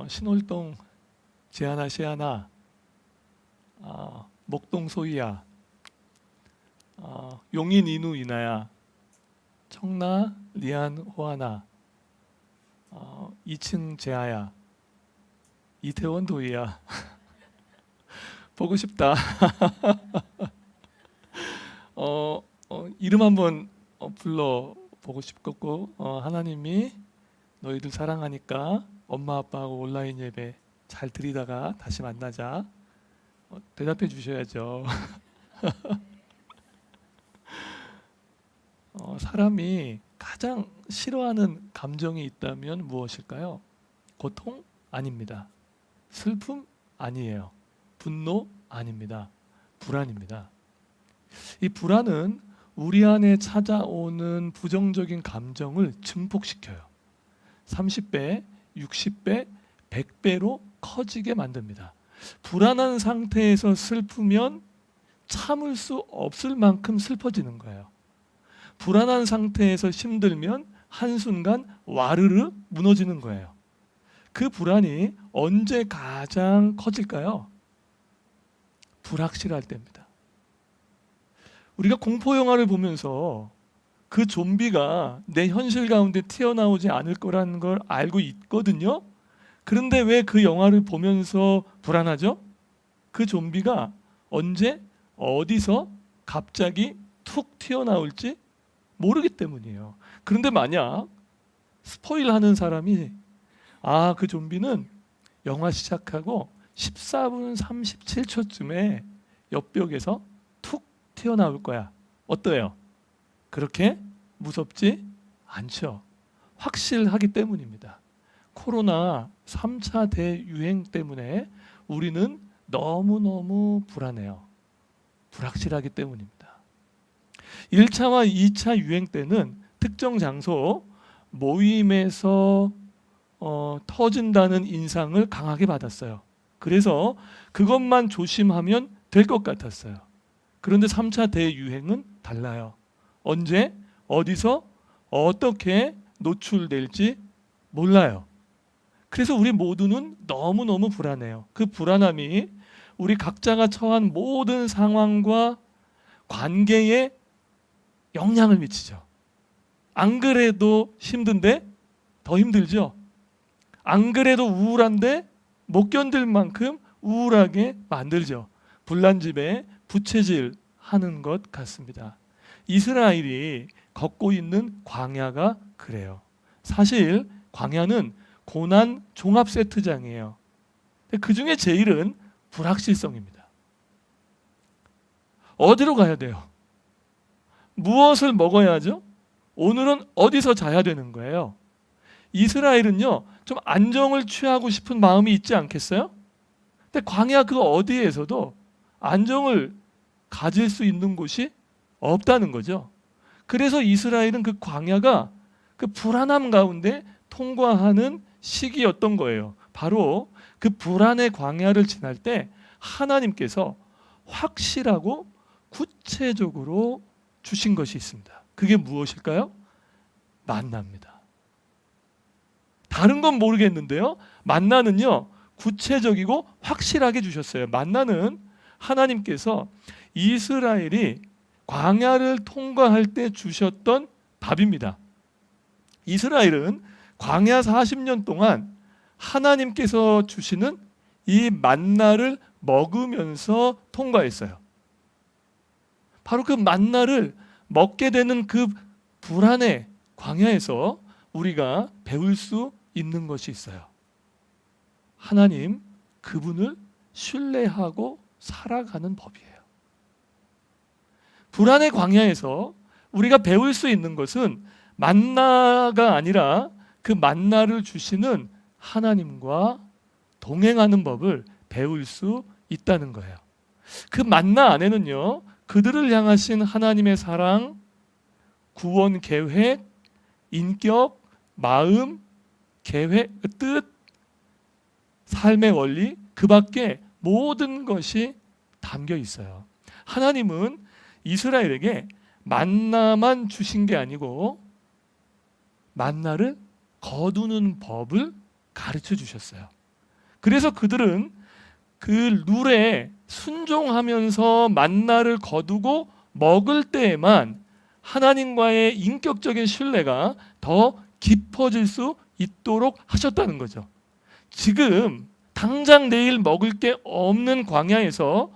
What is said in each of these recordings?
신월동 제하나 시하나, 목동 소희야, 용인 인우 이나야, 청라 리안 호하나, 2층 제아야, 이태원 도희야. 보고 싶다. 이름 한번 불러 보고 싶고, 하나님이 너희들 사랑하니까 엄마 아빠하고 온라인 예배 잘 드리다가 다시 만나자. 대답해 주셔야죠. 사람이 가장 싫어하는 감정이 있다면 무엇일까요? 고통? 아닙니다. 슬픔? 아니에요. 분노? 아닙니다. 불안입니다. 이 불안은 우리 안에 찾아오는 부정적인 감정을 증폭시켜요. 30배, 60배, 100배로 커지게 만듭니다. 불안한 상태에서 슬프면 참을 수 없을 만큼 슬퍼지는 거예요. 불안한 상태에서 힘들면 한순간 와르르 무너지는 거예요. 그 불안이 언제 가장 커질까요? 불확실할 때입니다. 우리가 공포 영화를 보면서 그 좀비가 내 현실 가운데 튀어나오지 않을 거라는 걸 알고 있거든요. 그런데 왜 그 영화를 보면서 불안하죠? 그 좀비가 언제 어디서 갑자기 툭 튀어나올지 모르기 때문이에요. 그런데 만약 스포일 하는 사람이 그 좀비는 영화 시작하고 14분 37초쯤에 옆벽에서 툭 튀어나올 거야. 어때요? 그렇게 무섭지 않죠. 확실하기 때문입니다. 코로나 3차 대유행 때문에 우리는 너무너무 불안해요. 불확실하기 때문입니다. 1차와 2차 유행 때는 특정 장소 모임에서 터진다는 인상을 강하게 받았어요. 그래서 그것만 조심하면 될 것 같았어요. 그런데 3차 대유행은 달라요. 언제, 어디서, 어떻게 노출될지 몰라요. 그래서 우리 모두는 너무너무 불안해요. 그 불안함이 우리 각자가 처한 모든 상황과 관계에 영향을 미치죠. 안 그래도 힘든데 더 힘들죠. 안 그래도 우울한데 못 견딜 만큼 우울하게 만들죠. 불난 집에 부채질 하는 것 같습니다. 이스라엘이 걷고 있는 광야가 그래요. 사실 광야는 고난 종합 세트장이에요. 그 중에 제일은 불확실성입니다. 어디로 가야 돼요? 무엇을 먹어야 하죠? 오늘은 어디서 자야 되는 거예요? 이스라엘은요, 좀 안정을 취하고 싶은 마음이 있지 않겠어요? 근데 광야 그 어디에서도 안정을 가질 수 있는 곳이 없다는 거죠. 그래서 이스라엘은 그 광야가 그 불안함 가운데 통과하는 시기였던 거예요. 바로 그 불안의 광야를 지날 때 하나님께서 확실하고 구체적으로 주신 것이 있습니다. 그게 무엇일까요? 만나입니다. 다른 건 모르겠는데요. 만나는요, 구체적이고 확실하게 주셨어요. 만나는 하나님께서 이스라엘이 광야를 통과할 때 주셨던 밥입니다. 이스라엘은 광야 40년 동안 하나님께서 주시는 이 만나를 먹으면서 통과했어요. 바로 그 만나를 먹게 되는 그 불안의 광야에서 우리가 배울 수 있는 것이 있어요. 하나님, 그분을 신뢰하고 살아가는 법이에요. 불안의 광야에서 우리가 배울 수 있는 것은 만나가 아니라 그 만나를 주시는 하나님과 동행하는 법을 배울 수 있다는 거예요. 그 만나 안에는요, 그들을 향하신 하나님의 사랑, 구원 계획, 인격, 마음, 계획, 뜻, 삶의 원리, 그 밖에 모든 것이 담겨 있어요. 하나님은 이스라엘에게 만나만 주신 게 아니고 만나를 거두는 법을 가르쳐 주셨어요. 그래서 그들은 그 룰에 순종하면서 만나를 거두고 먹을 때에만 하나님과의 인격적인 신뢰가 더 깊어질 수 있도록 하셨다는 거죠. 지금 당장 내일 먹을 게 없는 광야에서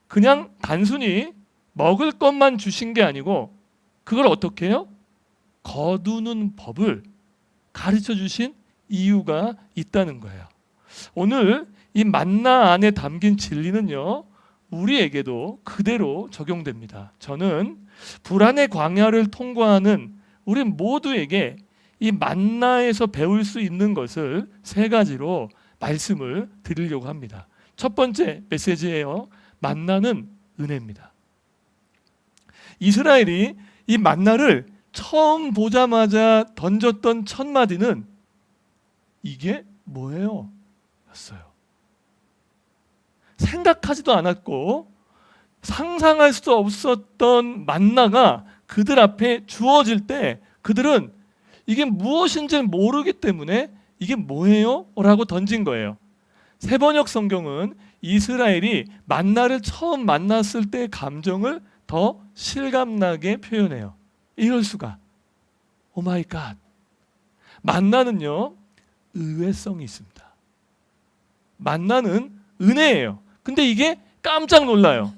그냥 단순히 먹을 것만 주신 게 아니고 그걸 어떻게 해요? 거두는 법을 가르쳐 주신 이유가 있다는 거예요. 오늘 이 만나 안에 담긴 진리는요, 우리에게도 그대로 적용됩니다. 저는 불안의 광야를 통과하는 우리 모두에게 이 만나에서 배울 수 있는 것을 세 가지로 말씀을 드리려고 합니다. 첫 번째 메시지예요. 만나는 은혜입니다. 이스라엘이 이 만나를 처음 보자마자 던졌던 첫 마디는 이게 뭐예요? 였어요. 생각하지도 않았고 상상할 수도 없었던 만나가 그들 앞에 주어질 때 그들은 이게 무엇인지 모르기 때문에 이게 뭐예요? 라고 던진 거예요. 새번역 성경은 이스라엘이 만나를 처음 만났을 때의 감정을 더 실감나게 표현해요. 이럴 수가. 오 마이 갓. 만나는요, 의외성이 있습니다. 만나는 은혜예요. 근데 이게 깜짝 놀라요.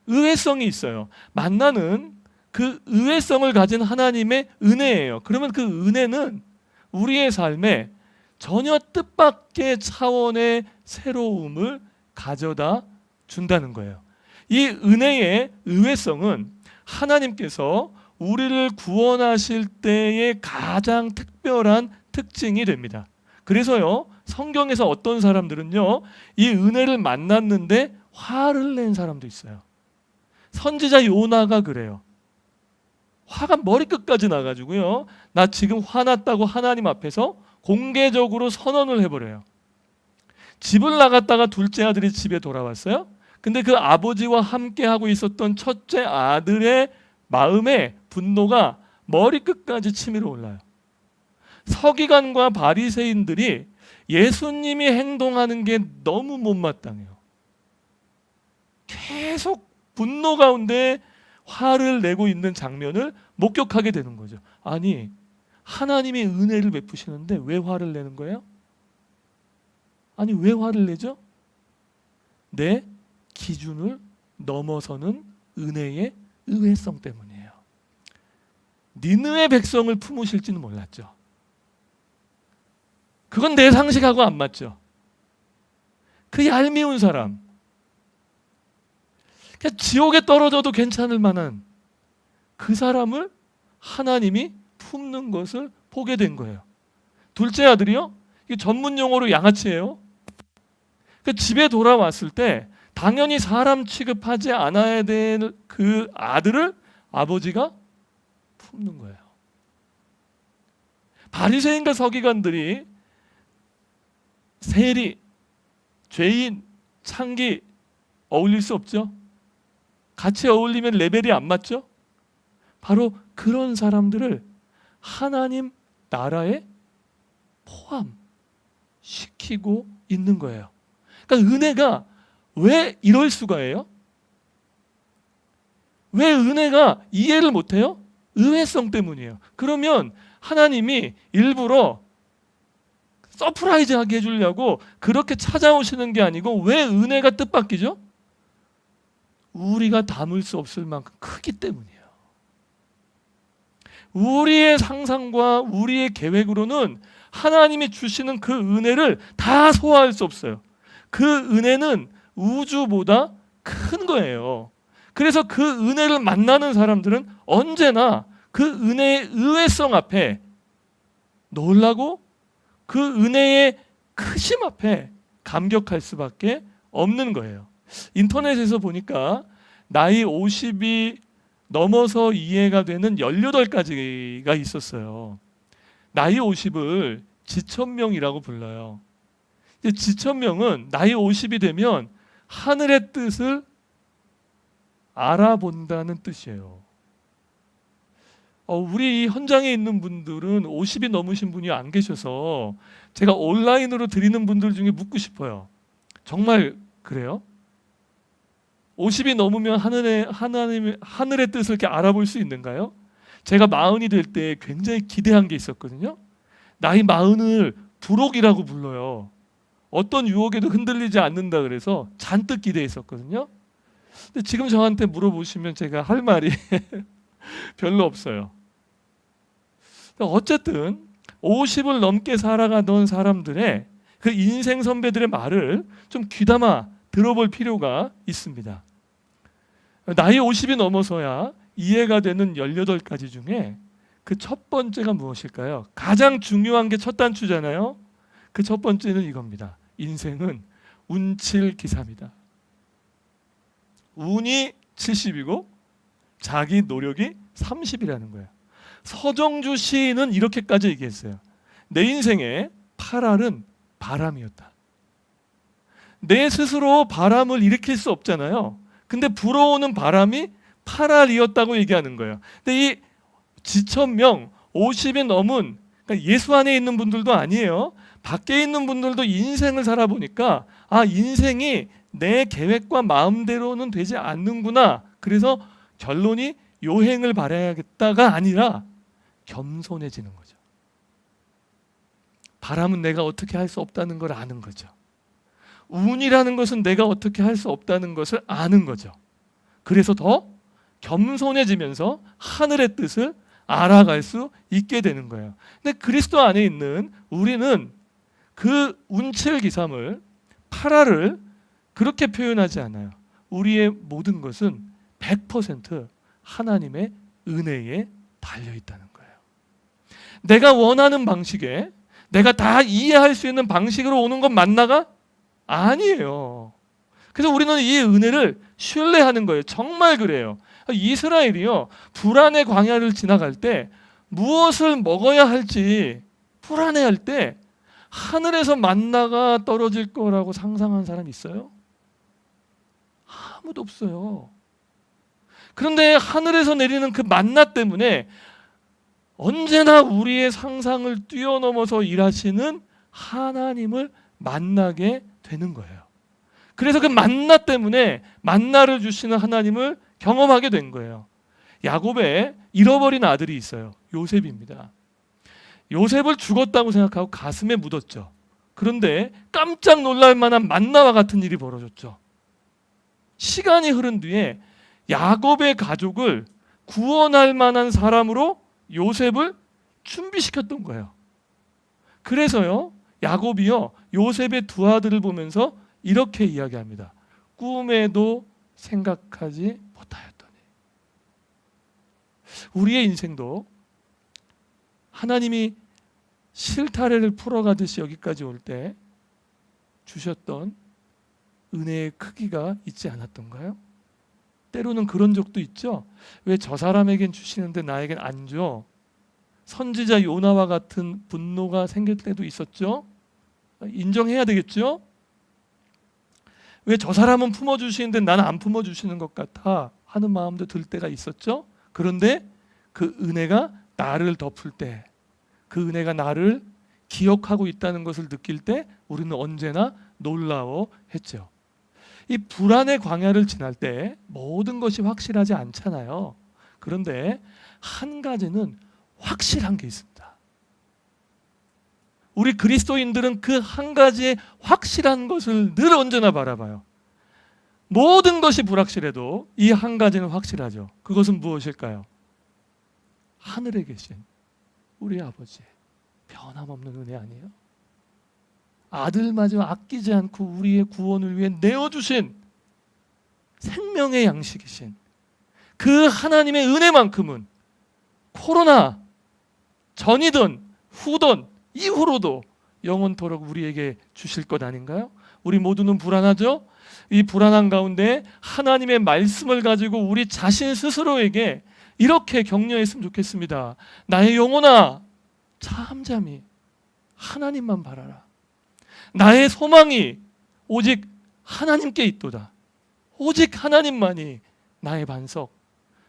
의외성이 있어요. 만나는 그 의외성을 가진 하나님의 은혜예요. 그러면 그 은혜는 우리의 삶에 전혀 뜻밖의 차원의 새로움을 가져다 준다는 거예요. 이 은혜의 의외성은 하나님께서 우리를 구원하실 때의 가장 특별한 특징이 됩니다. 그래서요, 성경에서 어떤 사람들은요, 이 은혜를 만났는데 화를 낸 사람도 있어요. 선지자 요나가 그래요. 화가 머리끝까지 나가지고요, 나 지금 화났다고 하나님 앞에서 공개적으로 선언을 해버려요. 집을 나갔다가 둘째 아들이 집에 돌아왔어요. 근데 그 아버지와 함께 하고 있었던 첫째 아들의 마음에 분노가 머리끝까지 치밀어 올라요. 서기관과 바리새인들이 예수님이 행동하는 게 너무 못마땅해요. 계속 분노 가운데 화를 내고 있는 장면을 목격하게 되는 거죠. 아니, 하나님이 은혜를 베푸시는데 왜 화를 내는 거예요? 아니, 왜 화를 내죠? 내 기준을 넘어서는 은혜의 의외성 때문이에요. 니느웨 백성을 품으실지는 몰랐죠. 그건 내 상식하고 안 맞죠. 그 얄미운 사람, 그냥 지옥에 떨어져도 괜찮을 만한 그 사람을 하나님이 품는 것을 보게 된 거예요. 둘째 아들이요? 이게 전문 용어로 양아치예요. 그 집에 돌아왔을 때 당연히 사람 취급하지 않아야 될 그 아들을 아버지가 품는 거예요. 바리새인과 서기관들이 세리, 죄인, 창기 어울릴 수 없죠. 같이 어울리면 레벨이 안 맞죠. 바로 그런 사람들을 하나님 나라에 포함시키고 있는 거예요. 그러니까 은혜가 왜 이럴 수가 해요? 왜 은혜가 이해를 못해요? 의외성 때문이에요. 그러면 하나님이 일부러 서프라이즈하게 해주려고 그렇게 찾아오시는 게 아니고 왜 은혜가 뜻밖이죠? 우리가 담을 수 없을 만큼 크기 때문이에요. 우리의 상상과 우리의 계획으로는 하나님이 주시는 그 은혜를 다 소화할 수 없어요. 그 은혜는 우주보다 큰 거예요. 그래서 그 은혜를 만나는 사람들은 언제나 그 은혜의 의외성 앞에 놀라고 그 은혜의 크심 앞에 감격할 수밖에 없는 거예요. 인터넷에서 보니까 나이 50이 넘어서 이해가 되는 18가지가 있었어요. 나이 50을 지천명이라고 불러요. 지천명은 나이 50이 되면 하늘의 뜻을 알아본다는 뜻이에요. 우리 이 현장에 있는 분들은 50이 넘으신 분이 안 계셔서 제가 온라인으로 드리는 분들 중에 묻고 싶어요. 정말 그래요? 50이 넘으면 하늘의 뜻을 이렇게 알아볼 수 있는가요? 제가 40이 될 때 굉장히 기대한 게 있었거든요. 나이 40을 불혹이라고 불러요. 어떤 유혹에도 흔들리지 않는다 그래서 잔뜩 기대했었거든요. 근데 지금 저한테 물어보시면 제가 할 말이 별로 없어요. 어쨌든 50을 넘게 살아가던 사람들의 그 인생 선배들의 말을 좀 귀담아 들어볼 필요가 있습니다. 나이 50이 넘어서야 이해가 되는 18가지 중에 그 첫 번째가 무엇일까요? 가장 중요한 게 첫 단추잖아요. 그 첫 번째는 이겁니다. 인생은 운칠기삼이다. 운이 70이고 자기 노력이 30이라는 거예요. 서정주 시인은 이렇게까지 얘기했어요. 내 인생의 8알은 바람이었다. 내 스스로 바람을 일으킬 수 없잖아요. 근데 불어오는 바람이 8알이었다고 얘기하는 거예요. 근데 이 지천명 50이 넘은, 그러니까 예수 안에 있는 분들도 아니에요. 밖에 있는 분들도 인생을 살아보니까 인생이 내 계획과 마음대로는 되지 않는구나. 그래서 결론이 요행을 바라야겠다가 아니라 겸손해지는 거죠. 바람은 내가 어떻게 할 수 없다는 걸 아는 거죠. 운이라는 것은 내가 어떻게 할 수 없다는 것을 아는 거죠. 그래서 더 겸손해지면서 하늘의 뜻을 알아갈 수 있게 되는 거예요. 근데 그리스도 안에 있는 우리는 그 운칠기삼을 8알을 그렇게 표현하지 않아요. 우리의 모든 것은 100% 하나님의 은혜에 달려 있다는 거예요. 내가 원하는 방식에, 내가 다 이해할 수 있는 방식으로 오는 건 맞나가? 아니에요. 그래서 우리는 이 은혜를 신뢰하는 거예요. 정말 그래요. 이스라엘이요, 불안의 광야를 지나갈 때 무엇을 먹어야 할지 불안해할 때 하늘에서 만나가 떨어질 거라고 상상한 사람 있어요? 아무도 없어요. 그런데 하늘에서 내리는 그 만나 때문에 언제나 우리의 상상을 뛰어넘어서 일하시는 하나님을 만나게 되는 거예요. 그래서 그 만나 때문에 만나를 주시는 하나님을 경험하게 된 거예요. 야곱의 잃어버린 아들이 있어요. 요셉입니다. 요셉을 죽었다고 생각하고 가슴에 묻었죠. 그런데 깜짝 놀랄 만한 만나와 같은 일이 벌어졌죠. 시간이 흐른 뒤에 야곱의 가족을 구원할 만한 사람으로 요셉을 준비시켰던 거예요. 그래서요, 야곱이요, 요셉의 두 아들을 보면서 이렇게 이야기합니다. 꿈에도 생각하지 못하였더니. 우리의 인생도 하나님이 실타래를 풀어가듯이 여기까지 올 때 주셨던 은혜의 크기가 있지 않았던가요? 때로는 그런 적도 있죠. 왜 저 사람에겐 주시는데 나에겐 안 줘? 선지자 요나와 같은 분노가 생길 때도 있었죠. 인정해야 되겠죠. 왜 저 사람은 품어주시는데 나는 안 품어주시는 것 같아 하는 마음도 들 때가 있었죠. 그런데 그 은혜가 나를 덮을 때, 그 은혜가 나를 기억하고 있다는 것을 느낄 때 우리는 언제나 놀라워했죠. 이 불안의 광야를 지날 때 모든 것이 확실하지 않잖아요. 그런데 한 가지는 확실한 게 있습니다. 우리 그리스도인들은 그 한 가지의 확실한 것을 늘 언제나 바라봐요. 모든 것이 불확실해도 이 한 가지는 확실하죠. 그것은 무엇일까요? 하늘에 계신 우리 아버지의 변함없는 은혜 아니에요? 아들마저 아끼지 않고 우리의 구원을 위해 내어주신 생명의 양식이신 그 하나님의 은혜만큼은 코로나 전이든 후든 이후로도 영원토록 우리에게 주실 것 아닌가요? 우리 모두는 불안하죠? 이 불안한 가운데 하나님의 말씀을 가지고 우리 자신 스스로에게 이렇게 격려했으면 좋겠습니다. 나의 영혼아, 잠잠히 하나님만 바라라. 나의 소망이 오직 하나님께 있도다. 오직 하나님만이 나의 반석,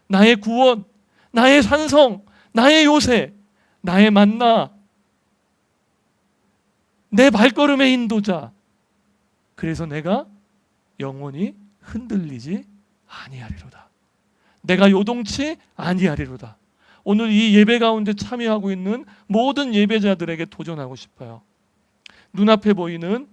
나의 구원, 나의 산성, 나의 요새, 나의 만나, 내 발걸음의 인도자. 그래서 내가 영원히 흔들리지 아니하리로다. 내가 요동치 아니하리로다. 오늘 이 예배 가운데 참여하고 있는 모든 예배자들에게 도전하고 싶어요. 눈앞에 보이는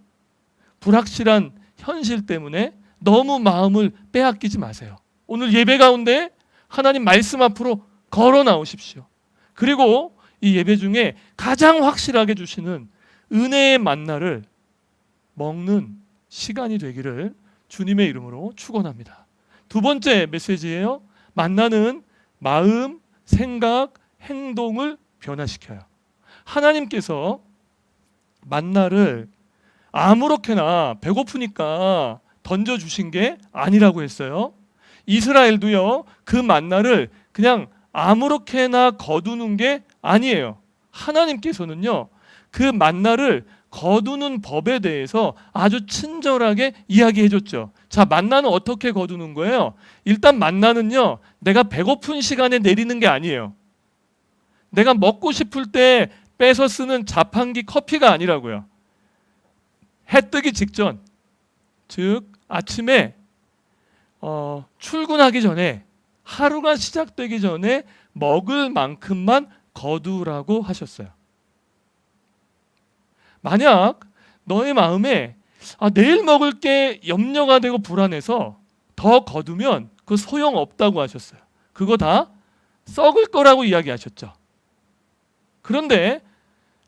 불확실한 현실 때문에 너무 마음을 빼앗기지 마세요. 오늘 예배 가운데 하나님 말씀 앞으로 걸어 나오십시오. 그리고 이 예배 중에 가장 확실하게 주시는 은혜의 만나를 먹는 시간이 되기를 주님의 이름으로 축원합니다. 두 번째 메시지예요. 만나는 마음, 생각, 행동을 변화시켜요. 하나님께서 만나를 아무렇게나 배고프니까 던져주신 게 아니라고 했어요. 이스라엘도요, 그 만나를 그냥 아무렇게나 거두는 게 아니에요. 하나님께서는요, 그 만나를 거두는 법에 대해서 아주 친절하게 이야기해 줬죠. 자, 만나는 어떻게 거두는 거예요? 일단 만나는요, 내가 배고픈 시간에 내리는 게 아니에요. 내가 먹고 싶을 때 빼서 쓰는 자판기 커피가 아니라고요. 해 뜨기 직전, 즉 아침에 출근하기 전에, 하루가 시작되기 전에 먹을 만큼만 거두라고 하셨어요. 만약 너의 마음에 내일 먹을 게 염려가 되고 불안해서 더 거두면 그 소용없다고 하셨어요. 그거 다 썩을 거라고 이야기하셨죠. 그런데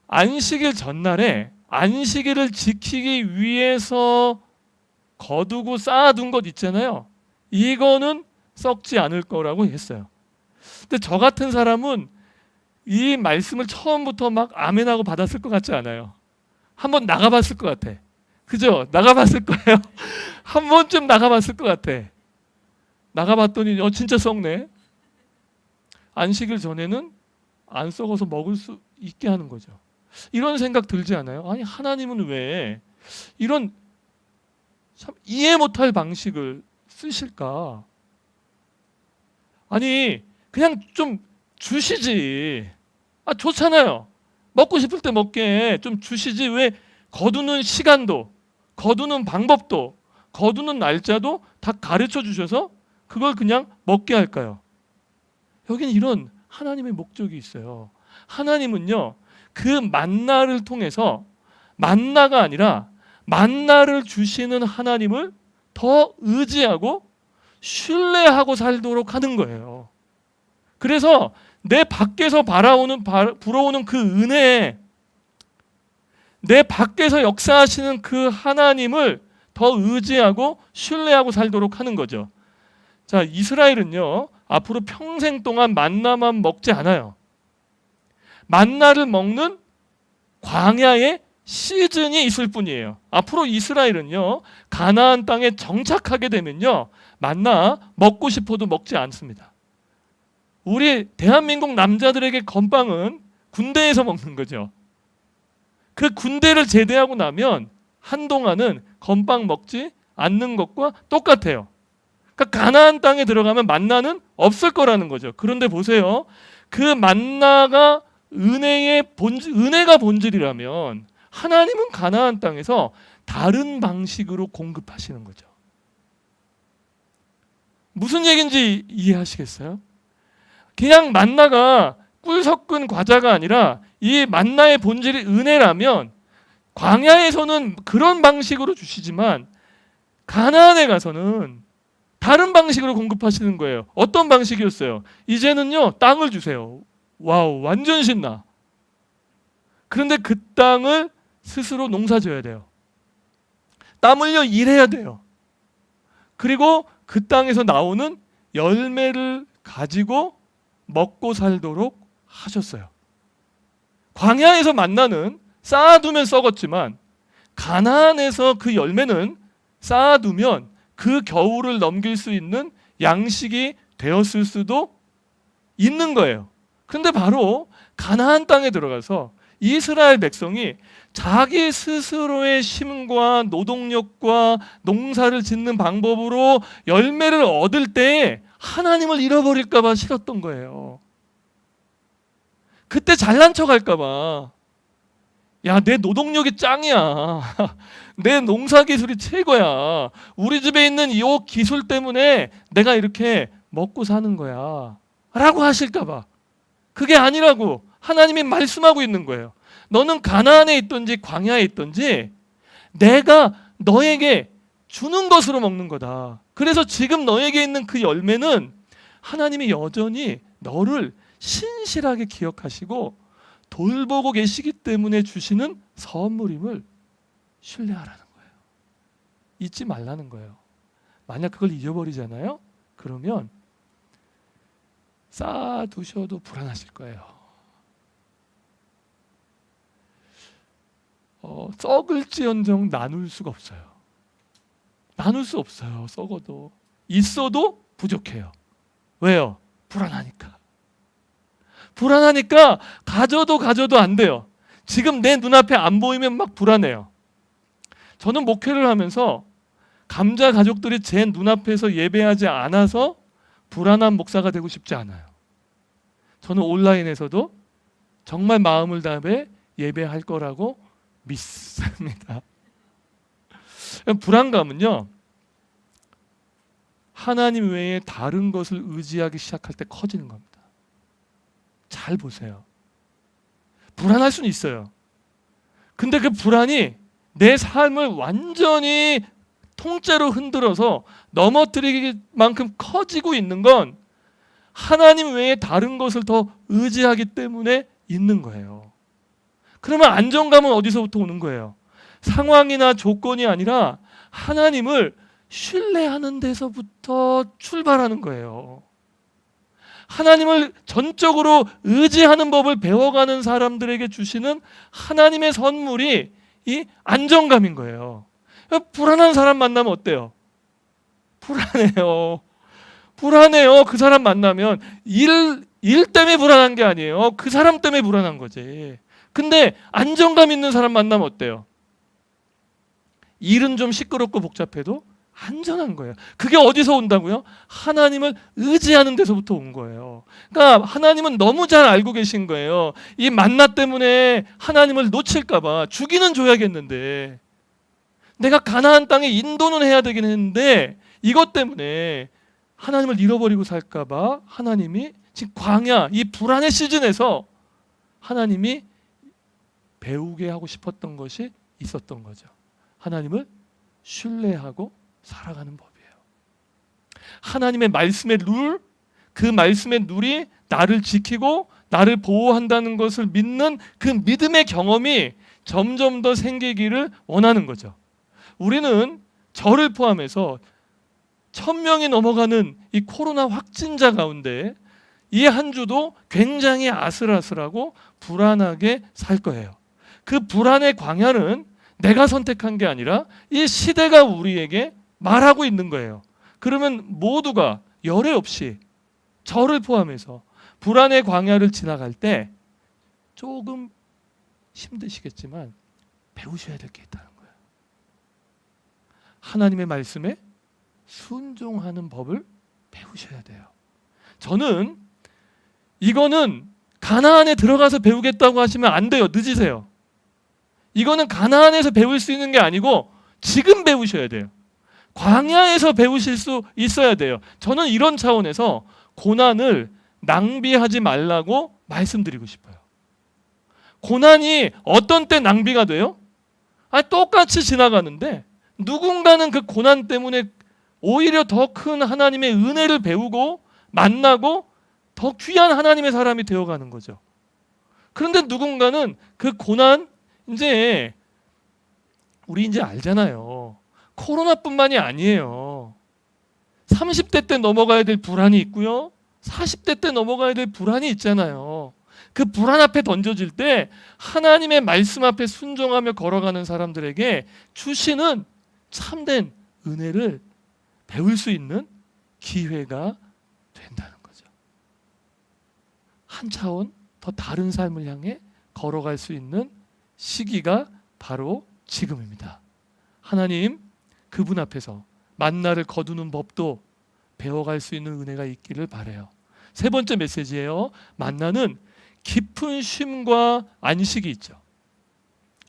안식일 전날에 안식일을 지키기 위해서 거두고 쌓아둔 것 있잖아요. 이거는 썩지 않을 거라고 했어요. 근데 저 같은 사람은 이 말씀을 처음부터 막 아멘하고 받았을 것 같지 않아요. 한번 나가봤을 것 같아. 그죠? 나가봤을 거예요. 한 번쯤 나가봤을 것 같아. 나가봤더니 진짜 썩네. 안식일 전에는 안 썩어서 먹을 수 있게 하는 거죠. 이런 생각 들지 않아요? 아니, 하나님은 왜 이런 참 이해 못할 방식을 쓰실까? 아니, 그냥 좀 주시지. 좋잖아요. 먹고 싶을 때 먹게 좀 주시지. 왜 거두는 시간도, 거두는 방법도, 거두는 날짜도 다 가르쳐 주셔서 그걸 그냥 먹게 할까요? 여기는 이런 하나님의 목적이 있어요. 하나님은요, 그 만나를 통해서 만나가 아니라 만나를 주시는 하나님을 더 의지하고 신뢰하고 살도록 하는 거예요. 그래서 내 밖에서 불어오는 그 은혜에, 내 밖에서 역사하시는 그 하나님을 더 의지하고 신뢰하고 살도록 하는 거죠. 자, 이스라엘은요, 앞으로 평생 동안 만나만 먹지 않아요. 만나를 먹는 광야의 시즌이 있을 뿐이에요. 앞으로 이스라엘은요, 가나안 땅에 정착하게 되면요, 만나 먹고 싶어도 먹지 않습니다. 우리 대한민국 남자들에게 건빵은 군대에서 먹는 거죠. 그 군대를 제대하고 나면 한동안은 건빵 먹지 않는 것과 똑같아요. 그러니까 가나안 땅에 들어가면 만나는 없을 거라는 거죠. 그런데 보세요. 그 만나가 은혜가 본질이라면 하나님은 가나안 땅에서 다른 방식으로 공급하시는 거죠. 무슨 얘기인지 이해하시겠어요? 그냥 만나가 꿀 섞은 과자가 아니라 이 만나의 본질이 은혜라면 광야에서는 그런 방식으로 주시지만 가나안에 가서는 다른 방식으로 공급하시는 거예요. 어떤 방식이었어요? 이제는요, 땅을 주세요. 와우, 완전 신나. 그런데 그 땅을 스스로 농사져야 돼요. 땀 흘려 일해야 돼요. 그리고 그 땅에서 나오는 열매를 가지고 먹고 살도록 하셨어요. 광야에서 만나는 쌓아두면 썩었지만 가나안에서 그 열매는 쌓아두면 그 겨울을 넘길 수 있는 양식이 되었을 수도 있는 거예요. 그런데 바로 가나안 땅에 들어가서 이스라엘 백성이 자기 스스로의 힘과 노동력과 농사를 짓는 방법으로 열매를 얻을 때 하나님을 잃어버릴까 봐 싫었던 거예요. 그때 잘난 척 할까 봐. 야, 내 노동력이 짱이야. 내 농사 기술이 최고야. 우리 집에 있는 이 기술 때문에 내가 이렇게 먹고 사는 거야. 라고 하실까 봐. 그게 아니라고 하나님이 말씀하고 있는 거예요. 너는 가나안에 있든지 광야에 있든지 내가 너에게 주는 것으로 먹는 거다. 그래서 지금 너에게 있는 그 열매는 하나님이 여전히 너를 신실하게 기억하시고 돌보고 계시기 때문에 주시는 선물임을 신뢰하라는 거예요. 잊지 말라는 거예요. 만약 그걸 잊어버리잖아요? 그러면 쌓아두셔도 불안하실 거예요. 썩을지언정 나눌 수가 없어요. 나눌 수 없어요. 썩어도. 있어도 부족해요. 왜요? 불안하니까. 불안하니까 가져도 안 돼요. 지금 내 눈앞에 안 보이면 막 불안해요. 저는 목회를 하면서 감자 가족들이 제 눈앞에서 예배하지 않아서 불안한 목사가 되고 싶지 않아요. 저는 온라인에서도 정말 마음을 다해 예배할 거라고 믿습니다. 불안감은요, 하나님 외에 다른 것을 의지하기 시작할 때 커지는 겁니다. 잘 보세요. 불안할 수는 있어요. 근데 그 불안이 내 삶을 완전히 통째로 흔들어서 넘어뜨리기만큼 커지고 있는 건 하나님 외에 다른 것을 더 의지하기 때문에 있는 거예요. 그러면 안정감은 어디서부터 오는 거예요? 상황이나 조건이 아니라 하나님을 신뢰하는 데서부터 출발하는 거예요. 하나님을 전적으로 의지하는 법을 배워가는 사람들에게 주시는 하나님의 선물이 이 안정감인 거예요. 불안한 사람 만나면 어때요? 불안해요. 불안해요. 그 사람 만나면 일 때문에 불안한 게 아니에요. 그 사람 때문에 불안한 거지. 근데 안정감 있는 사람 만나면 어때요? 일은 좀 시끄럽고 복잡해도 안전한 거예요. 그게 어디서 온다고요? 하나님을 의지하는 데서부터 온 거예요. 그러니까 하나님은 너무 잘 알고 계신 거예요. 이 만나 때문에 하나님을 놓칠까 봐 주기는 줘야겠는데, 내가 가나안 땅에 인도는 해야 되긴 했는데 이것 때문에 하나님을 잃어버리고 살까 봐 하나님이 지금 광야, 이 불안의 시즌에서 하나님이 배우게 하고 싶었던 것이 있었던 거죠. 하나님을 신뢰하고 살아가는 법이에요. 하나님의 말씀의 룰, 그 말씀의 룰이 나를 지키고 나를 보호한다는 것을 믿는 그 믿음의 경험이 점점 더 생기기를 원하는 거죠. 우리는 저를 포함해서 1000명이 넘어가는 이 코로나 확진자 가운데 이 한 주도 굉장히 아슬아슬하고 불안하게 살 거예요. 그 불안의 광야는 내가 선택한 게 아니라 이 시대가 우리에게 말하고 있는 거예요. 그러면 모두가 열애 없이 저를 포함해서 불안의 광야를 지나갈 때 조금 힘드시겠지만 배우셔야 될 게 있다는 거예요. 하나님의 말씀에 순종하는 법을 배우셔야 돼요. 저는 이거는 가나안에 들어가서 배우겠다고 하시면 안 돼요. 늦으세요. 이거는 가나안에서 배울 수 있는 게 아니고 지금 배우셔야 돼요. 광야에서 배우실 수 있어야 돼요. 저는 이런 차원에서 고난을 낭비하지 말라고 말씀드리고 싶어요. 고난이 어떤 때 낭비가 돼요? 똑같이 지나가는데 누군가는 그 고난 때문에 오히려 더 큰 하나님의 은혜를 배우고 만나고 더 귀한 하나님의 사람이 되어가는 거죠. 그런데 누군가는 그 고난, 우리 이제 알잖아요. 코로나뿐만이 아니에요. 30대 때 넘어가야 될 불안이 있고요. 40대 때 넘어가야 될 불안이 있잖아요. 그 불안 앞에 던져질 때 하나님의 말씀 앞에 순종하며 걸어가는 사람들에게 주시는 참된 은혜를 배울 수 있는 기회가 된다는 거죠. 한 차원 더 다른 삶을 향해 걸어갈 수 있는 시기가 바로 지금입니다. 하나님, 그분 앞에서 만나를 거두는 법도 배워갈 수 있는 은혜가 있기를 바라요. 세 번째 메시지예요. 만나는 깊은 쉼과 안식이 있죠.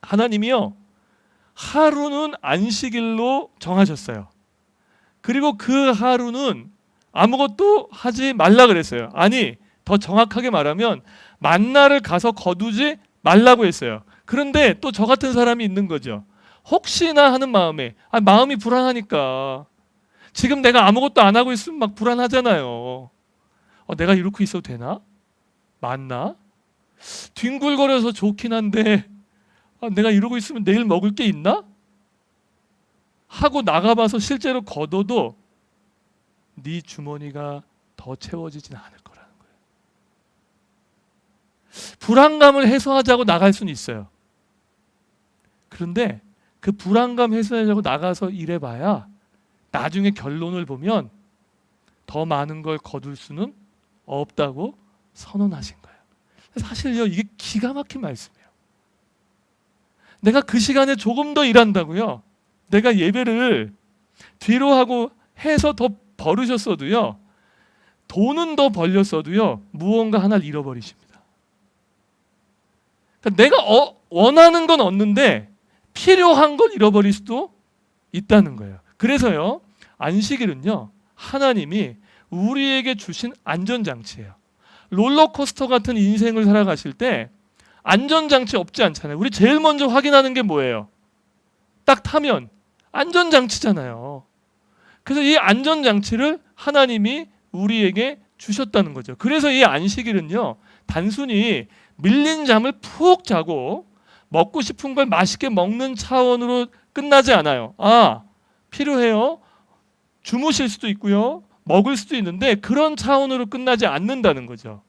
하나님이요, 하루는 안식일로 정하셨어요. 그리고 그 하루는 아무것도 하지 말라 그랬어요. 아니, 더 정확하게 말하면 만나를 가서 거두지 말라고 했어요. 그런데 또 저 같은 사람이 있는 거죠. 혹시나 하는 마음에, 마음이 불안하니까. 지금 내가 아무것도 안 하고 있으면 막 불안하잖아요. 내가 이렇게 있어도 되나? 맞나? 뒹굴거려서 좋긴 한데 내가 이러고 있으면 내일 먹을 게 있나? 하고 나가봐서 실제로 거둬도 네 주머니가 더 채워지진 않을 거라는 거예요. 불안감을 해소하자고 나갈 수는 있어요. 그런데 그 불안감 해소하자고 나가서 일해봐야 나중에 결론을 보면 더 많은 걸 거둘 수는 없다고 선언하신 거예요. 사실요, 이게 기가 막힌 말씀이에요. 내가 그 시간에 조금 더 일한다고요, 내가 예배를 뒤로 하고 해서 더 벌으셨어도요, 돈은 더 벌렸어도요, 무언가 하나를 잃어버리십니다. 그러니까 내가 원하는 건 얻는데 필요한 걸 잃어버릴 수도 있다는 거예요. 그래서요, 안식일은요, 하나님이 우리에게 주신 안전장치예요. 롤러코스터 같은 인생을 살아가실 때 안전장치 없지 않잖아요. 우리 제일 먼저 확인하는 게 뭐예요? 딱 타면 안전장치잖아요. 그래서 이 안전장치를 하나님이 우리에게 주셨다는 거죠. 그래서 이 안식일은요, 단순히 밀린 잠을 푹 자고 먹고 싶은 걸 맛있게 먹는 차원으로 끝나지 않아요. 필요해요. 주무실 수도 있고요, 먹을 수도 있는데 그런 차원으로 끝나지 않는다는 거죠.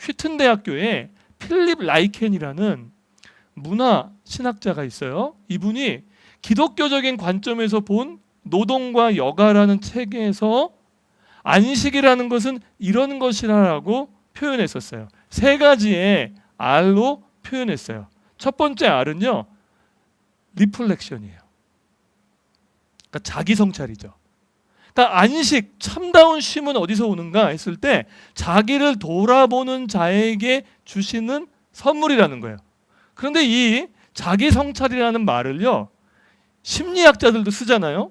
휘튼 대학교에 필립 라이켄이라는 문화 신학자가 있어요. 이분이 기독교적인 관점에서 본 노동과 여가라는 책에서 안식이라는 것은 이런 것이라고 표현했었어요. 세 가지의 R로 표현했어요. 첫 번째 R은요, 리플렉션이에요. 그러니까 자기 성찰이죠. 그러니까 안식, 참다운 쉼은 어디서 오는가 했을 때 자기를 돌아보는 자에게 주시는 선물이라는 거예요. 그런데 이 자기 성찰이라는 말을요, 심리학자들도 쓰잖아요.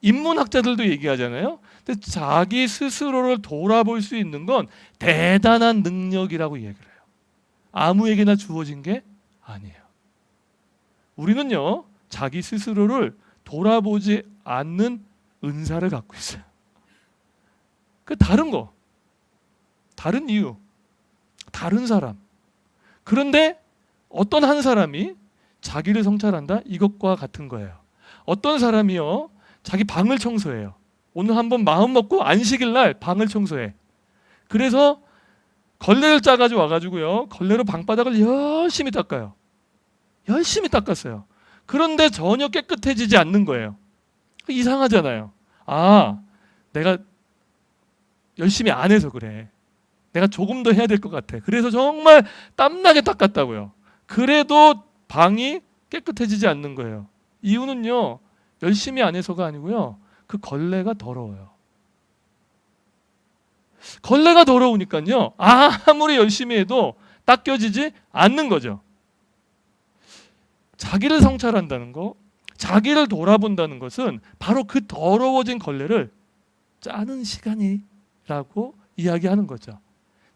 인문학자들도 얘기하잖아요. 근데 자기 스스로를 돌아볼 수 있는 건 대단한 능력이라고 얘기를 해요. 아무에게나 주어진 게 아니에요. 우리는요, 자기 스스로를 돌아보지 않는 은사를 갖고 있어요. 그 다른 거, 다른 이유, 다른 사람. 그런데 어떤 한 사람이 자기를 성찰한다? 이것과 같은 거예요. 어떤 사람이요, 자기 방을 청소해요. 오늘 한번 마음 먹고 안식일 날 방을 청소해. 그래서 걸레를 짜가지고 와가지고요, 걸레로 방바닥을 열심히 닦아요. 열심히 닦았어요. 그런데 전혀 깨끗해지지 않는 거예요. 이상하잖아요. 내가 열심히 안 해서 그래. 내가 조금 더 해야 될 것 같아. 그래서 정말 땀나게 닦았다고요. 그래도 방이 깨끗해지지 않는 거예요. 이유는요, 열심히 안 해서가 아니고요, 그 걸레가 더러워요. 걸레가 더러우니까요, 아무리 열심히 해도 닦여지지 않는 거죠. 자기를 성찰한다는 거, 자기를 돌아본다는 것은 바로 그 더러워진 걸레를 짜는 시간이라고 이야기하는 거죠.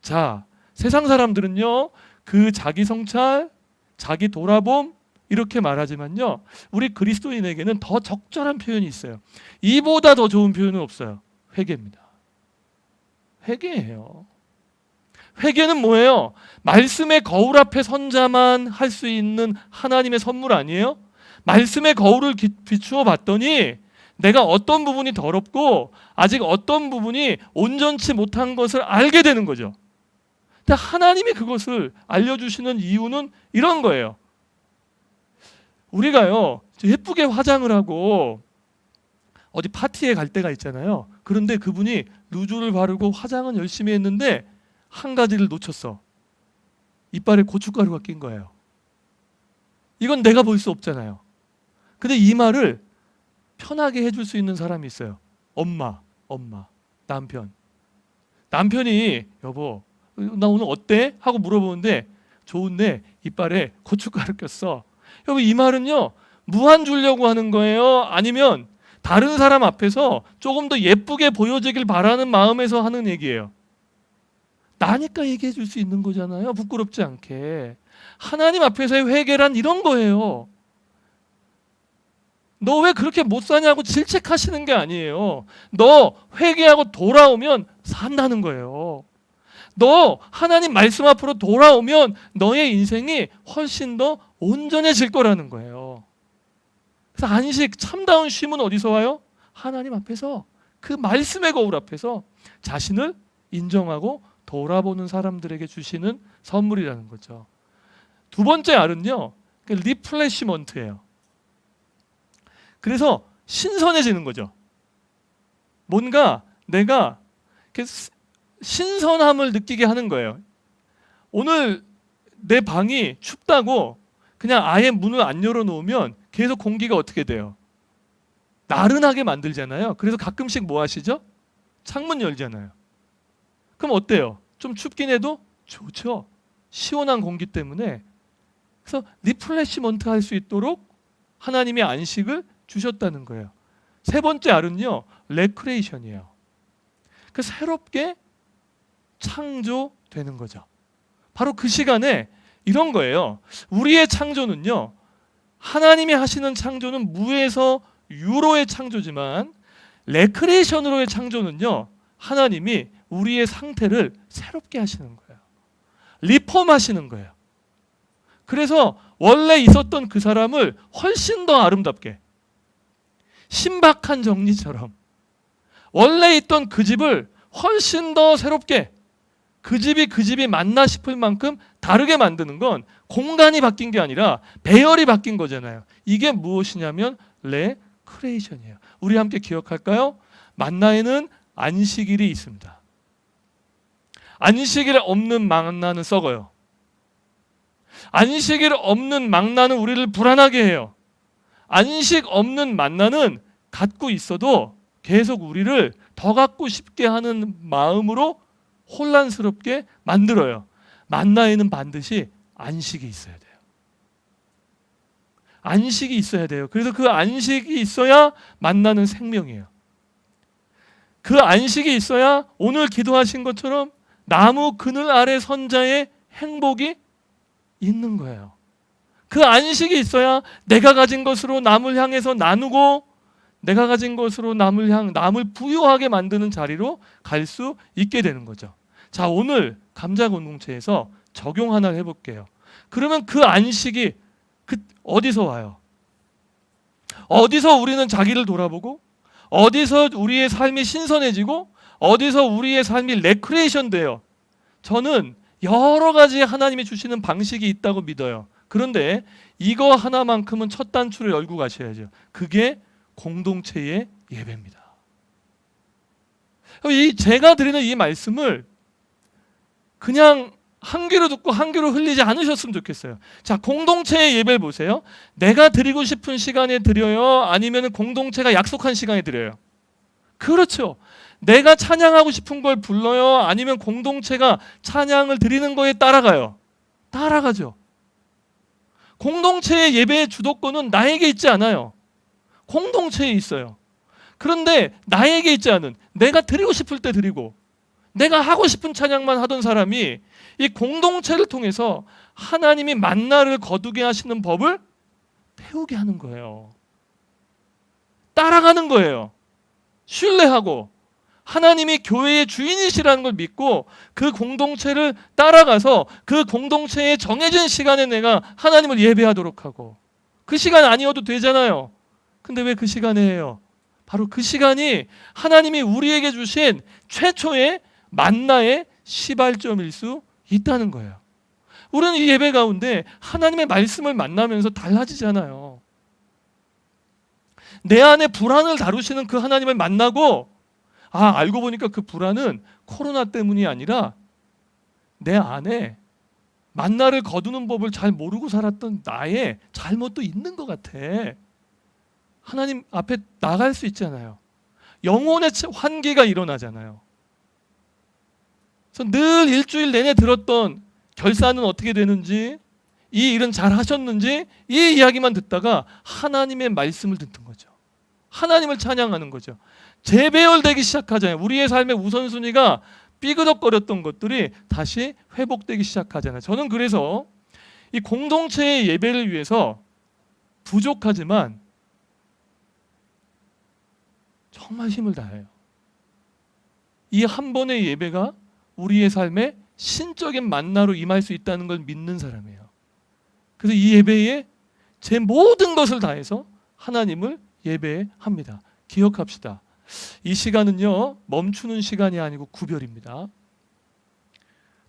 자, 세상 사람들은요, 그 자기 성찰, 자기 돌아봄 이렇게 말하지만요, 우리 그리스도인에게는 더 적절한 표현이 있어요. 이보다 더 좋은 표현은 없어요. 회개입니다. 회개예요. 회개는 뭐예요? 말씀의 거울 앞에 선 자만 할 수 있는 하나님의 선물 아니에요? 말씀의 거울을 비추어 봤더니 내가 어떤 부분이 더럽고 아직 어떤 부분이 온전치 못한 것을 알게 되는 거죠. 근데 하나님이 그것을 알려주시는 이유는 이런 거예요. 우리가요, 예쁘게 화장을 하고 어디 파티에 갈 때가 있잖아요. 그런데 그분이 루즈를 바르고 화장은 열심히 했는데 한 가지를 놓쳤어. 이빨에 고춧가루가 낀 거예요. 이건 내가 볼 수 없잖아요. 근데 이 말을 편하게 해줄 수 있는 사람이 있어요. 엄마, 남편. 남편이 여보, 나 오늘 어때? 하고 물어보는데 좋은데 이빨에 고춧가루 꼈어. 여러분 이 말은요 무한 주려고 하는 거예요? 아니면 다른 사람 앞에서 조금 더 예쁘게 보여지길 바라는 마음에서 하는 얘기예요? 나니까 얘기해 줄 수 있는 거잖아요. 부끄럽지 않게. 하나님 앞에서의 회개란 이런 거예요. 너 왜 그렇게 못 사냐고 질책하시는 게 아니에요. 너 회개하고 돌아오면 산다는 거예요. 너 하나님 말씀 앞으로 돌아오면 너의 인생이 훨씬 더 온전해질 거라는 거예요. 그래서 안식, 참다운 쉼은 어디서 와요? 하나님 앞에서, 그 말씀의 거울 앞에서 자신을 인정하고 돌아보는 사람들에게 주시는 선물이라는 거죠. 두 번째 알은요, 리플레시먼트예요. 그래서 신선해지는 거죠. 뭔가 내가 신선함을 느끼게 하는 거예요. 오늘 내 방이 춥다고 그냥 아예 문을 안 열어놓으면 계속 공기가 어떻게 돼요? 나른하게 만들잖아요. 그래서 가끔씩 뭐 하시죠? 창문 열잖아요. 그럼 어때요? 좀 춥긴 해도 좋죠. 시원한 공기 때문에. 그래서 리플레시먼트 할 수 있도록 하나님의 안식을 주셨다는 거예요. 세 번째 알은요, 레크레이션이에요. 그 새롭게 창조되는 거죠. 바로 그 시간에 이런 거예요. 우리의 창조는요, 하나님이 하시는 창조는 무에서 유로의 창조지만 레크레이션으로의 창조는요, 하나님이 우리의 상태를 새롭게 하시는 거예요. 리폼하시는 거예요. 그래서 원래 있었던 그 사람을 훨씬 더 아름답게, 신박한 정리처럼 원래 있던 그 집을 훨씬 더 새롭게, 그 집이 맞나 싶을 만큼 다르게 만드는 건 공간이 바뀐 게 아니라 배열이 바뀐 거잖아요. 이게 무엇이냐면 레크레이션이에요. 우리 함께 기억할까요? 만나에는 안식일이 있습니다. 안식일 없는 만나는 썩어요. 안식일 없는 만나는 우리를 불안하게 해요. 안식 없는 만나는 갖고 있어도 계속 우리를 더 갖고 싶게 하는 마음으로 혼란스럽게 만들어요. 만나에는 반드시 안식이 있어야 돼요. 안식이 있어야 돼요. 그래서 그 안식이 있어야 만나는 생명이에요. 그 안식이 있어야 오늘 기도하신 것처럼 나무 그늘 아래 선자의 행복이 있는 거예요. 그 안식이 있어야 내가 가진 것으로 남을 향해서 나누고 내가 가진 것으로 남을 부유하게 만드는 자리로 갈 수 있게 되는 거죠. 자, 오늘 감자 공동체에서 적용 하나 해볼게요. 그러면 그 안식이 어디서 와요? 어디서 우리는 자기를 돌아보고, 어디서 우리의 삶이 신선해지고, 어디서 우리의 삶이 레크레이션 돼요? 저는 여러 가지 하나님이 주시는 방식이 있다고 믿어요. 그런데 이거 하나만큼은 첫 단추를 열고 가셔야죠. 그게 공동체의 예배입니다. 제가 드리는 이 말씀을 그냥 한 귀로 듣고 한 귀로 흘리지 않으셨으면 좋겠어요. 자, 공동체의 예배를 보세요. 내가 드리고 싶은 시간에 드려요? 아니면 공동체가 약속한 시간에 드려요? 그렇죠. 내가 찬양하고 싶은 걸 불러요? 아니면 공동체가 찬양을 드리는 거에 따라가요? 따라가죠. 공동체의 예배의 주도권은 나에게 있지 않아요. 공동체에 있어요. 그런데 나에게 있지 않은, 내가 드리고 싶을 때 드리고 내가 하고 싶은 찬양만 하던 사람이 이 공동체를 통해서 하나님이 만나를 거두게 하시는 법을 배우게 하는 거예요. 따라가는 거예요. 신뢰하고 하나님이 교회의 주인이시라는 걸 믿고 그 공동체를 따라가서 그 공동체의 정해진 시간에 내가 하나님을 예배하도록 하고, 그 시간 아니어도 되잖아요. 근데 왜 그 시간에 해요? 바로 그 시간이 하나님이 우리에게 주신 최초의 만나의 시발점일 수 있다는 거예요. 우리는 이 예배 가운데 하나님의 말씀을 만나면서 달라지잖아요. 내 안에 불안을 다루시는 그 하나님을 만나고, 알고 보니까 그 불안은 코로나 때문이 아니라 내 안에 만나를 거두는 법을 잘 모르고 살았던 나의 잘못도 있는 것 같아. 하나님 앞에 나갈 수 있잖아요. 영혼의 환기가 일어나잖아요. 그래서 늘 일주일 내내 들었던 결산은 어떻게 되는지, 이 일은 잘 하셨는지, 이 이야기만 듣다가 하나님의 말씀을 듣는 거죠. 하나님을 찬양하는 거죠. 재배열되기 시작하잖아요. 우리의 삶의 우선순위가 삐그덕거렸던 것들이 다시 회복되기 시작하잖아요. 저는 그래서 이 공동체의 예배를 위해서 부족하지만 정말 힘을 다해요. 이 한 번의 예배가 우리의 삶에 신적인 만나로 임할 수 있다는 걸 믿는 사람이에요. 그래서 이 예배에 제 모든 것을 다해서 하나님을 예배합니다. 기억합시다. 이 시간은요, 멈추는 시간이 아니고 구별입니다.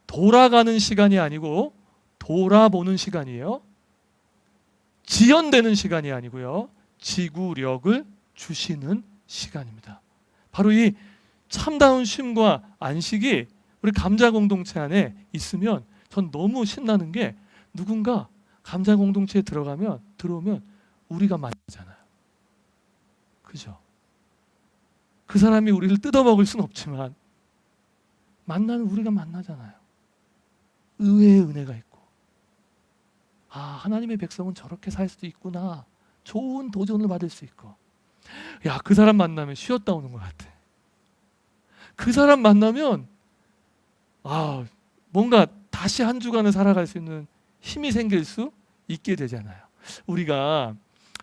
돌아가는 시간이 아니고 돌아보는 시간이에요. 지연되는 시간이 아니고요, 지구력을 주시는 시간입니다. 바로 이 참다운 쉼과 안식이 우리 감자 공동체 안에 있으면 전 너무 신나는 게, 누군가 감자 공동체에 들어오면 우리가 만나잖아요. 그죠? 그 사람이 우리를 뜯어먹을 수는 없지만 만나면 우리가 만나잖아요. 의외의 은혜가 있고, 아, 하나님의 백성은 저렇게 살 수도 있구나. 좋은 도전을 받을 수 있고, 야, 그 사람 만나면 쉬었다 오는 것 같아. 그 사람 만나면 뭔가 다시 한 주간을 살아갈 수 있는 힘이 생길 수 있게 되잖아요. 우리가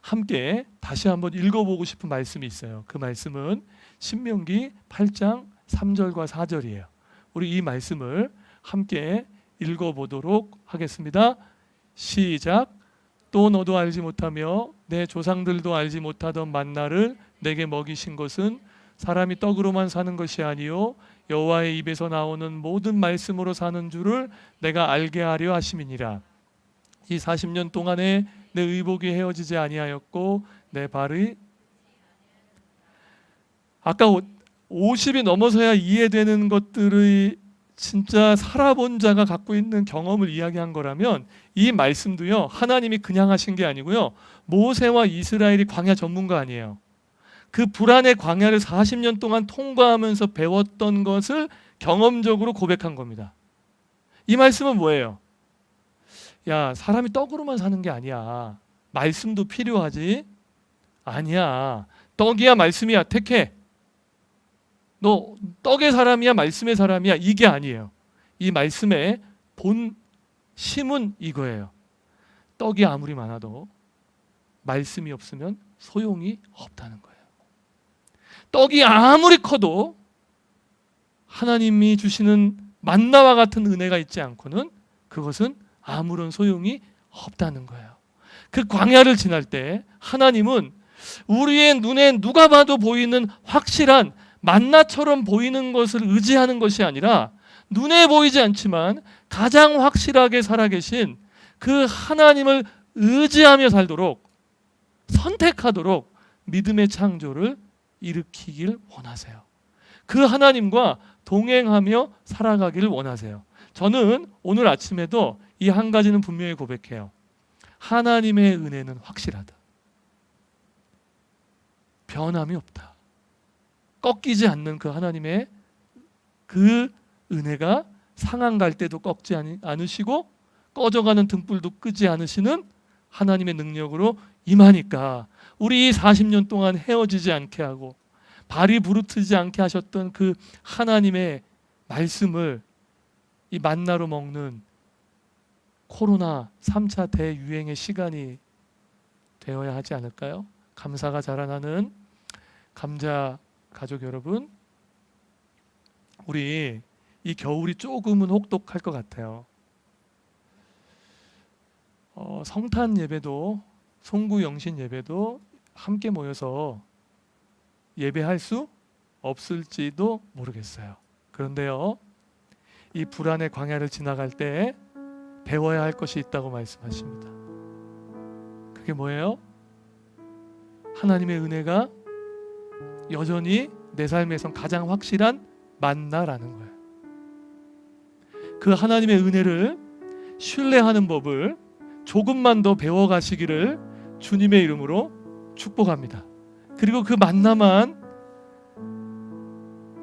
함께 다시 한번 읽어보고 싶은 말씀이 있어요. 그 말씀은 신명기 8장 3절과 4절이에요. 우리 이 말씀을 함께 읽어보도록 하겠습니다. 시작. 또 너도 알지 못하며 내 조상들도 알지 못하던 만나를 내게 먹이신 것은 사람이 떡으로만 사는 것이 아니요 여호와의 입에서 나오는 모든 말씀으로 사는 줄을 내가 알게 하려 하심이니라. 이 40년 동안에 내 의복이 헤어지지 아니하였고 내 발이, 아까 50이 넘어서야 이해되는 것들의 진짜 살아본 자가 갖고 있는 경험을 이야기한 거라면, 이 말씀도요, 하나님이 그냥 하신 게 아니고요, 모세와 이스라엘이 광야 전문가 아니에요. 그 불안의 광야를 40년 동안 통과하면서 배웠던 것을 경험적으로 고백한 겁니다. 이 말씀은 뭐예요? 야, 사람이 떡으로만 사는 게 아니야. 말씀도 필요하지. 아니야, 떡이야 말씀이야, 택해. 너 떡의 사람이야 말씀의 사람이야, 이게 아니에요. 이 말씀의 본심은 이거예요. 떡이 아무리 많아도 말씀이 없으면 소용이 없다는 거예요. 떡이 아무리 커도 하나님이 주시는 만나와 같은 은혜가 있지 않고는 그것은 아무런 소용이 없다는 거예요. 그 광야를 지날 때 하나님은 우리의 눈에 누가 봐도 보이는 확실한 만나처럼 보이는 것을 의지하는 것이 아니라, 눈에 보이지 않지만 가장 확실하게 살아계신 그 하나님을 의지하며 살도록, 선택하도록 믿음의 창조를 일으키길 원하세요. 그 하나님과 동행하며 살아가기를 원하세요. 저는 오늘 아침에도 이 한 가지는 분명히 고백해요. 하나님의 은혜는 확실하다. 변함이 없다. 꺾이지 않는 그 하나님의 그 은혜가 상한 갈 때도 꺾지 않으시고 꺼져가는 등불도 끄지 않으시는 하나님의 능력으로 임하니까, 우리 40년 동안 헤어지지 않게 하고 발이 부르트지 않게 하셨던 그 하나님의 말씀을 이 만나로 먹는 코로나 3차 대유행의 시간이 되어야 하지 않을까요? 감사가 자라나는 감자 가족 여러분, 우리 이 겨울이 조금은 혹독할 것 같아요. 성탄 예배도, 송구 영신 예배도 함께 모여서 예배할 수 없을지도 모르겠어요. 그런데요, 이 불안의 광야를 지나갈 때 배워야 할 것이 있다고 말씀하십니다. 그게 뭐예요? 하나님의 은혜가 여전히 내 삶에선 가장 확실한 만나라는 거예요. 그 하나님의 은혜를 신뢰하는 법을 조금만 더 배워가시기를 주님의 이름으로 축복합니다. 그리고 그 만나만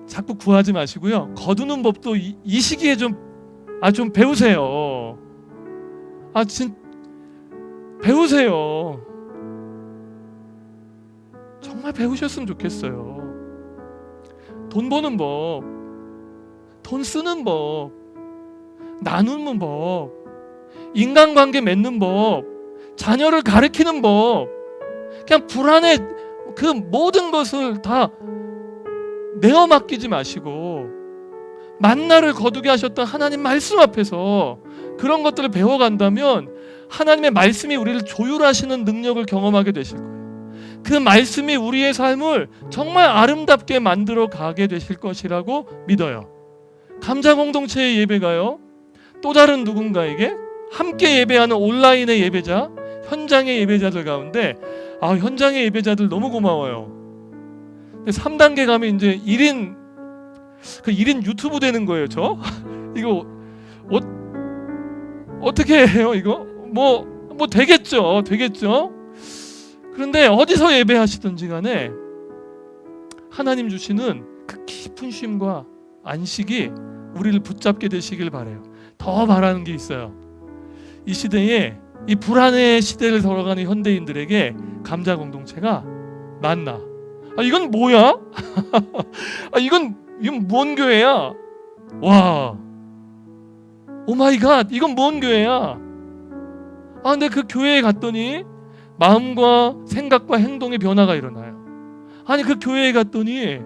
자꾸 구하지 마시고요. 거두는 법도 이 시기에 좀 배우세요. 배우세요. 정말 배우셨으면 좋겠어요. 돈 버는 법, 돈 쓰는 법, 나누는 법, 인간관계 맺는 법, 자녀를 가르치는 법, 그냥 불안에 그 모든 것을 다 내어 맡기지 마시고 만나를 거두게 하셨던 하나님 말씀 앞에서 그런 것들을 배워간다면 하나님의 말씀이 우리를 조율하시는 능력을 경험하게 되실 거예요. 그 말씀이 우리의 삶을 정말 아름답게 만들어 가게 되실 것이라고 믿어요. 감자 공동체의 예배가요, 또 다른 누군가에게 함께 예배하는 온라인의 예배자, 현장의 예배자들 가운데 현장의 예배자들 너무 고마워요. 3단계 가면 이제 1인 유튜브 되는 거예요. 이거 어떻게 해요? 이거 뭐 되겠죠. 그런데 어디서 예배하시든지 간에 하나님 주시는 그 깊은 쉼과 안식이 우리를 붙잡게 되시길 바라요. 더 바라는 게 있어요. 이 시대에, 이 불안의 시대를 걸어가는 현대인들에게 감자 공동체가 만나. 이건 뭐야? 이건 뭔 교회야? 와, 오 마이 갓, 이건 뭔 교회야? 근데 그 교회에 갔더니 마음과 생각과 행동의 변화가 일어나요. 그 교회에 갔더니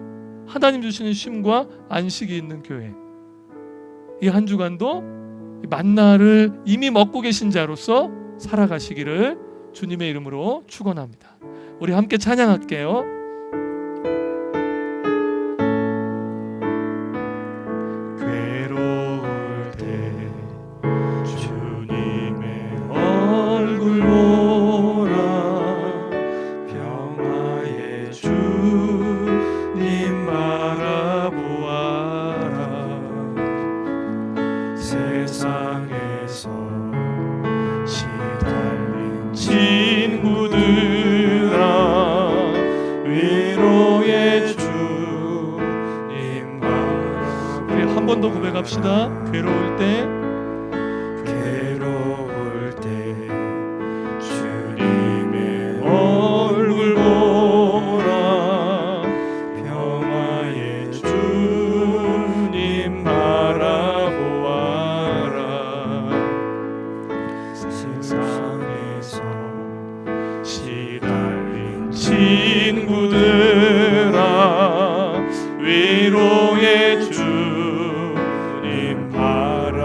하나님 주시는 쉼과 안식이 있는 교회. 이 한 주간도 만나를 이미 먹고 계신 자로서 살아가시기를 주님의 이름으로 축원합니다. 우리 함께 찬양할게요. 괴로울 때 주님의 얼굴 보라, 평화의 주님 바라보아라. 세상에서 시달린 친구들아, 위로의 주님 바라보아라. 우리 한 번 더 고백합시다. 괴로울 때 주님의 얼굴 보라, 평화의 주님 바라보아라. 세상에서 시달린 친구들아, 위로의 주님 바라보아라.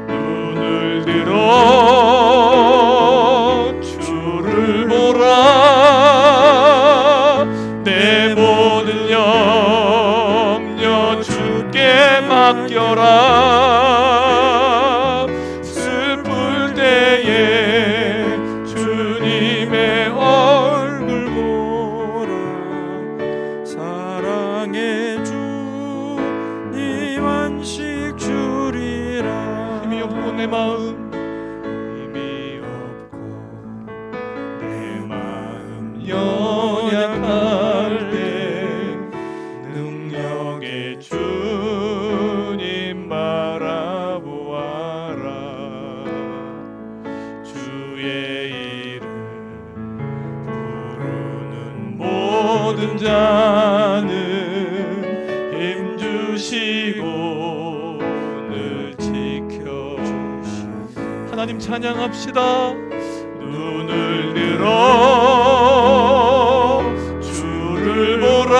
눈을 들어 주를 보라, 내 모든 염려 주께 맡겨라. 슬플 때에 주님의 얼굴 보라, 사랑의 주님 안식 주리라. 힘이 없고 내 마음 연약할 때 능력의 주님 바라보아라. 주의 이름 부르는 모든 자는 힘주시고 늘 지켜주시고. 하나님 찬양합시다. 눈을 들어 주를 보라,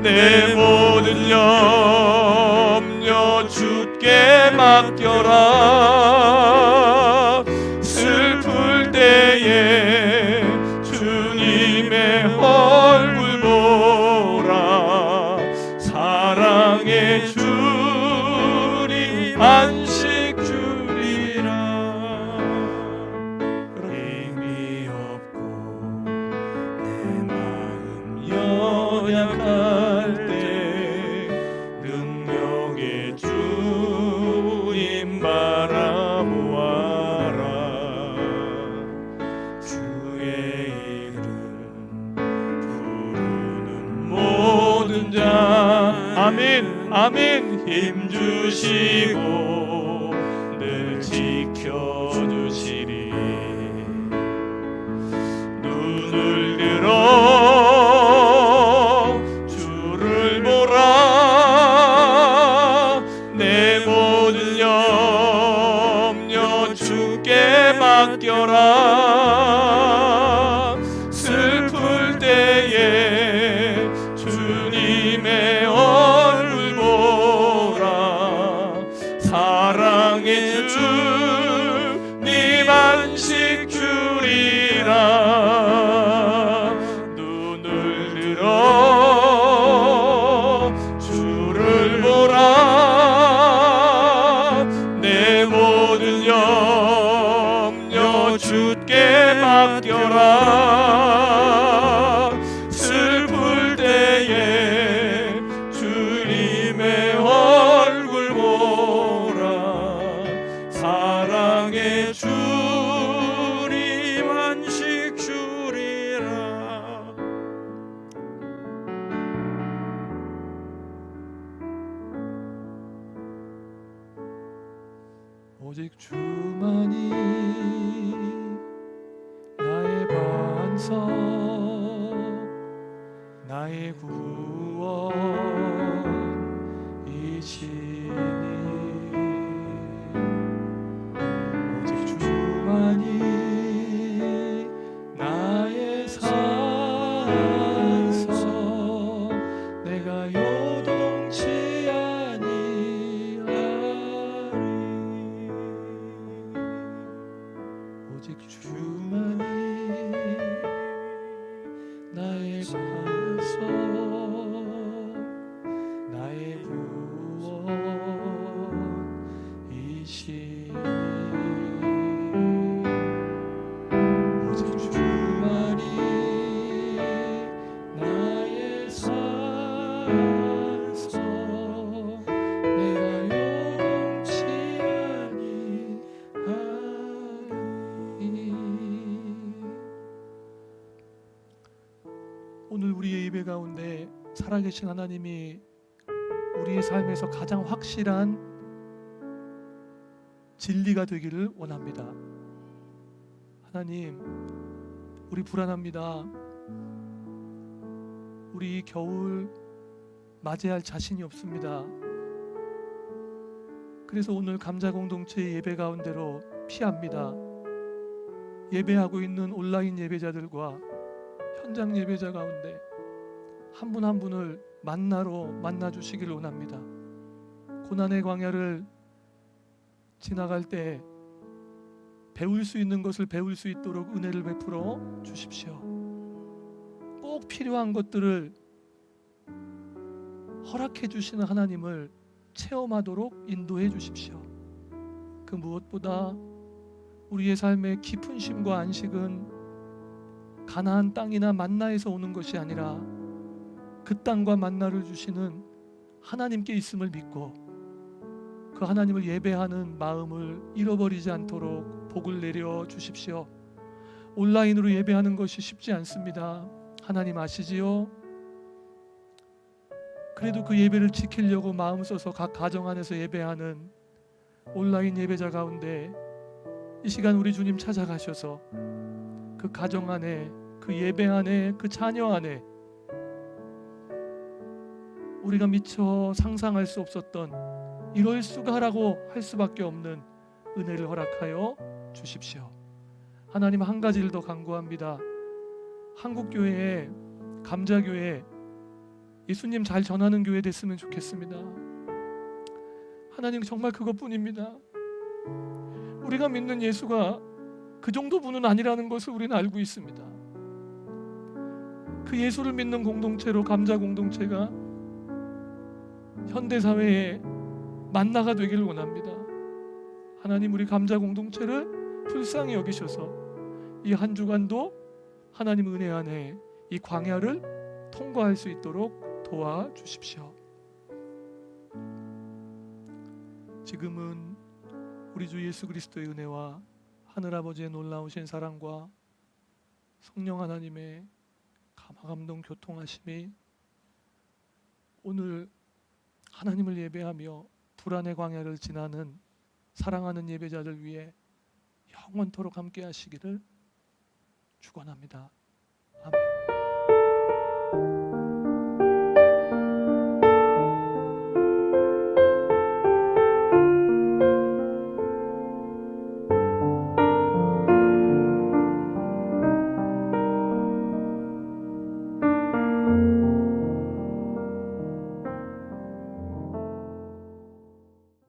내 모든 염려 주께 맡겨라. 슬플 때에 주님의 얼굴 보라, 사랑의 주님 안식 주리라. 연약할 때 능력의 주님 바라보아라. 주의 이름 주시고 늘 지켜주시리. 눈을 들어 주를 보라. 내 모든 염려 주께 맡겨라. 슬플 때에 주님의 얼굴 보라. 사랑의 주님 안식 주리라. 눈을 들어 주를 보라. 내 모든 염려 주께 맡겨라. 슬플 때에 주님의 얼굴 보라. 사랑의 주님 안식 주리라. 오직 주만이 나의 반석, 나의 구원이시니. 오직 주만이 나의 산성, 내가 요동치 아니하리. 오직 주만이 나의 반석, 나의 구원이시니. 오직 주만이 나의 산성, 내가 요동치 아니하리. 오늘 우리의 예배 가운데 살아계신 하나님이 우리의 삶에서 가장 확실한 진리가 되기를 원합니다. 하나님, 우리 불안합니다. 우리 이 겨울 맞이할 자신이 없습니다. 그래서 오늘 감자 공동체의 예배 가운데로 피합니다. 예배하고 있는 온라인 예배자들과 현장 예배자 가운데 한 분 한 분을 만나 주시기를 원합니다. 고난의 광야를 지나갈 때 배울 수 있는 것을 배울 수 있도록 은혜를 베풀어 주십시오. 꼭 필요한 것들을 허락해 주시는 하나님을 체험하도록 인도해 주십시오. 그 무엇보다 우리의 삶의 깊은 쉼과 안식은 가나안 땅이나 만나에서 오는 것이 아니라 그 땅과 만나를 주시는 하나님께 있음을 믿고 그 하나님을 예배하는 마음을 잃어버리지 않도록 복을 내려 주십시오. 온라인으로 예배하는 것이 쉽지 않습니다. 하나님 아시지요? 그래도 그 예배를 지키려고 마음 써서 각 가정 안에서 예배하는 온라인 예배자 가운데 이 시간 우리 주님 찾아가셔서 그 가정 안에, 그 예배 안에, 그 자녀 안에 우리가 미처 상상할 수 없었던 이럴 수가라고 할 수밖에 없는 은혜를 허락하여 주십시오. 하나님, 한 가지를 더 간구합니다. 한국교회에, 감자교회, 예수님 잘 전하는 교회 됐으면 좋겠습니다. 하나님, 정말 그것뿐입니다. 우리가 믿는 예수가 그 정도 분은 아니라는 것을 우리는 알고 있습니다. 그 예수를 믿는 공동체로 감자 공동체가 현대사회에 만나가 되기를 원합니다. 하나님, 우리 감자 공동체를 불쌍히 여기셔서 이 한 주간도 하나님 은혜 안에 이 광야를 통과할 수 있도록 도와주십시오. 지금은 우리 주 예수 그리스도의 은혜와 하늘아버지의 놀라우신 사랑과 성령 하나님의 감화감동 교통하심이 오늘 하나님을 예배하며 불안의 광야를 지나는 사랑하는 예배자들 위해 영원토록 함께 하시기를 축원합니다. 아멘.